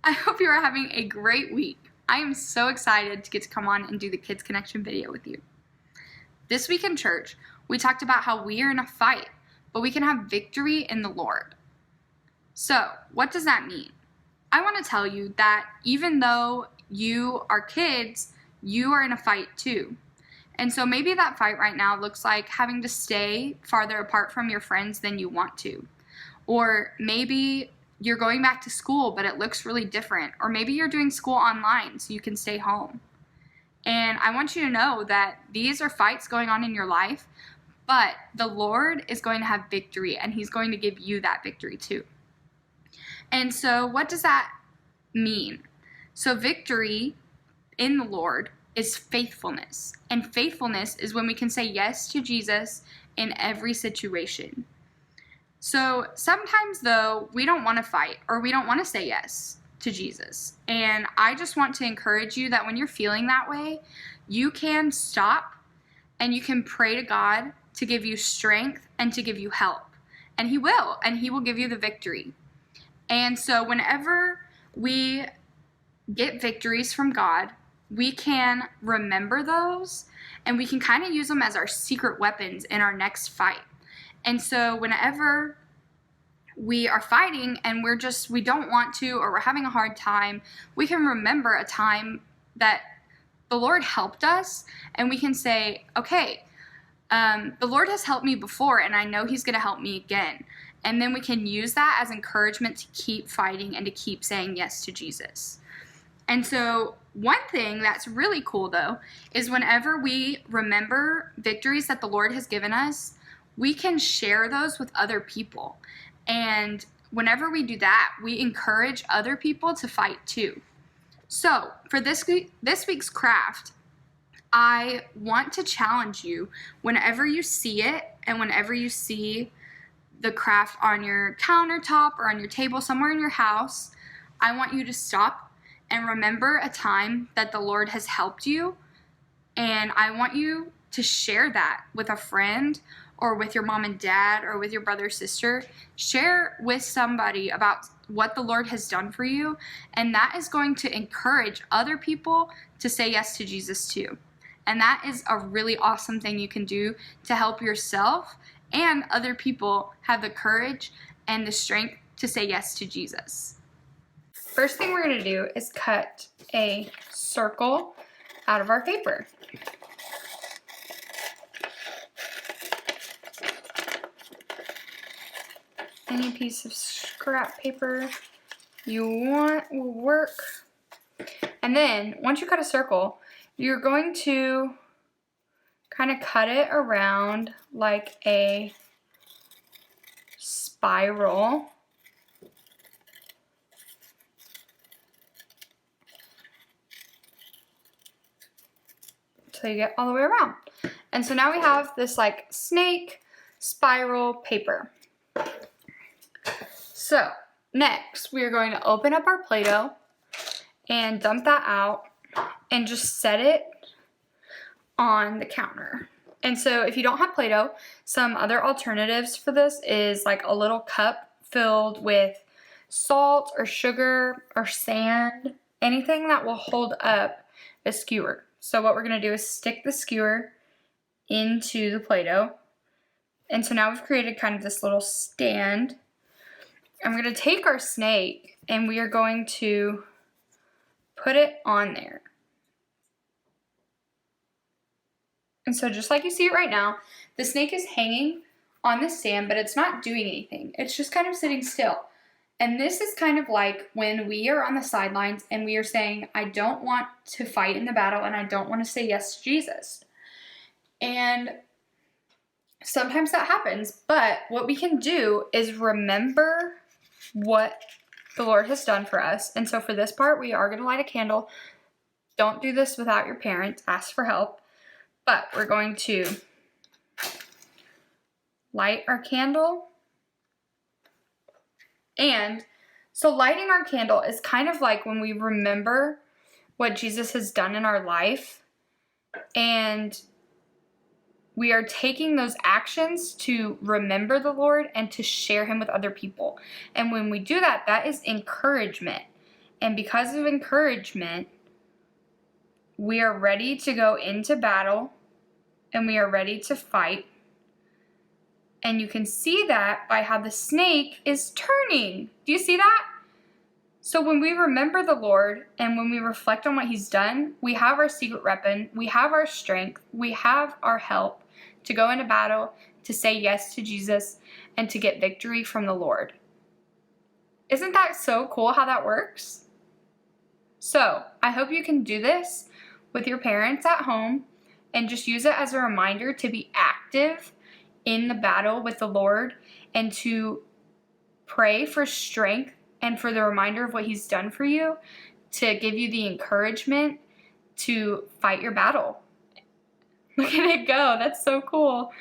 I hope you are having a great week. I am so excited to get to come on and do the Kids Connection video with you. This week in church, we talked about how we are in a fight, but we can have victory in the Lord. So, what does that mean? I want to tell you that even though you are kids, you are in a fight too. And so maybe that fight right now looks like having to stay farther apart from your friends than you want to. Or maybe you're going back to school, but it looks really different. Or maybe you're doing school online so you can stay home. And I want you to know that these are fights going on in your life, but the Lord is going to have victory, and He's going to give you that victory too. And so what does that mean? So victory in the Lord is faithfulness. And faithfulness is when we can say yes to Jesus in every situation. So sometimes, though, we don't want to fight or we don't want to say yes to Jesus. And I just want to encourage you that when you're feeling that way, you can stop and you can pray to God to give you strength and to give you help. And He will give you the victory. And so whenever we get victories from God, we can remember those and we can kind of use them as our secret weapons in our next fight. And so whenever we are fighting and we don't want to, or we're having a hard time, we can remember a time that the Lord helped us, and we can say, okay, the Lord has helped me before, and I know He's going to help me again. And then we can use that as encouragement to keep fighting and to keep saying yes to Jesus. And so one thing that's really cool, though, is whenever we remember victories that the Lord has given us, we can share those with other people. And whenever we do that, we encourage other people to fight too. So for this week's craft, I want to challenge you, whenever you see it and whenever you see the craft on your countertop or on your table somewhere in your house, I want you to stop and remember a time that the Lord has helped you. And I want you to share that with a friend or with your mom and dad or with your brother or sister. Share with somebody about what the Lord has done for you. And that is going to encourage other people to say yes to Jesus too. And that is a really awesome thing you can do to help yourself and other people have the courage and the strength to say yes to Jesus. First thing we're going to do is cut a circle out of our paper. Any piece of scrap paper you want will work. And then once you cut a circle, you're going to kind of cut it around like a spiral. Until you get all the way around. And so now we have this like snake spiral paper. So next we are going to open up our Play-Doh and dump that out and just set it on the counter. And so if you don't have Play-Doh, some other alternatives for this is like a little cup filled with salt or sugar or sand, anything that will hold up a skewer. So what we're going to do is stick the skewer into the Play-Doh. And so now we've created kind of this little stand. I'm going to take our snake and we are going to put it on there. And so just like you see it right now, the snake is hanging on the stand, but it's not doing anything. It's just kind of sitting still. And this is kind of like when we are on the sidelines and we are saying, I don't want to fight in the battle and I don't want to say yes to Jesus. And sometimes that happens, but what we can do is remember what the Lord has done for us. And so for this part, we are going to light a candle. Don't do this without your parents. Ask for help. But we're going to light our candle. And so lighting our candle is kind of like when we remember what Jesus has done in our life, and we are taking those actions to remember the Lord and to share Him with other people. And when we do that, that is encouragement. And because of encouragement, we are ready to go into battle and we are ready to fight. And you can see that by how the snake is turning. Do you see that? So when we remember the Lord and when we reflect on what he's done, we have our secret weapon, we have our strength, we have our help to go into battle, to say yes to Jesus, and to get victory from the Lord. Isn't that so cool how that works? So I hope you can do this with your parents at home and just use it as a reminder to be active in the battle with the Lord and to pray for strength and for the reminder of what he's done for you, to give you the encouragement to fight your battle. Look at it go. That's so cool.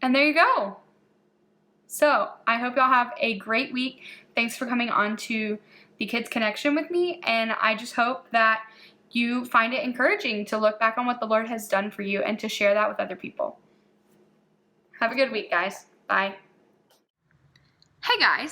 And there you go. So I hope y'all have a great week. Thanks for coming on to the Kids Connection with me. And I just hope that you find it encouraging to look back on what the Lord has done for you and to share that with other people. Have a good week, guys. Bye. Hey guys,